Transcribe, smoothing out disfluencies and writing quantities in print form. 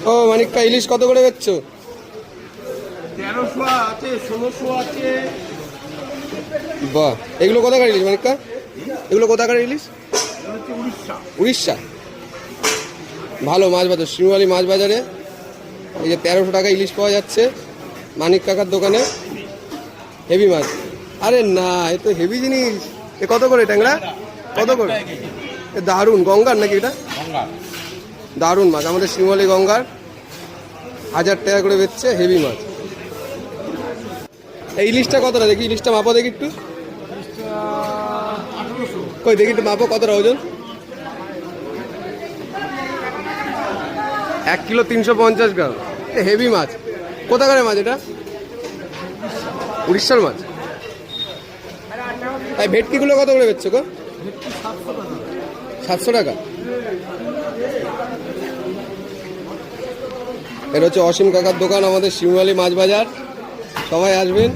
ও মানিককা, ইলিশ কত করে বেচছো? 1300 আছে, 1600 আছে। বাহ, এগুলো কোথাকার ইলিশ মানিককা? এগুলো কোথাকার ইলিশ? উড়িষ্যা। উড়িষ্যা। ভালো মাছ বাজার, শিমুয়ালি মাছ বাজারে এই যে 1300 টাকা ইলিশ পাওয়া যাচ্ছে মানিক কাকার দোকানে। হেভি মাছ। আরে না, এ তো হেভি জিনিস। এ কত করে ট্যাংরা? কত করে? এ দারুণ। গঙ্গার নাকি এটা? দারুণ মাছ, আমাদের শিমুয়ালি গঙ্গার 1000 টাকা করে বেচছে। হেভি মাছ। এই ইলিশটা কতটা দেখি, ইলিশটা মাপো দেখি একটু। কই দেখি একটু মাপো, কতটা ওজন? 1 কিলো 350 গ্রাম। হেভি মাছ। কোথাকার মাছ এটা? উড়িষ্যার মাছ। এই ভেটকিগুলো কত করে বেচছো গো? 700 টাকা। এটা হচ্ছে অসীম কাকার দোকান, আমাদের শিমুয়ালি মাছ বাজার। সবাই আসবেন।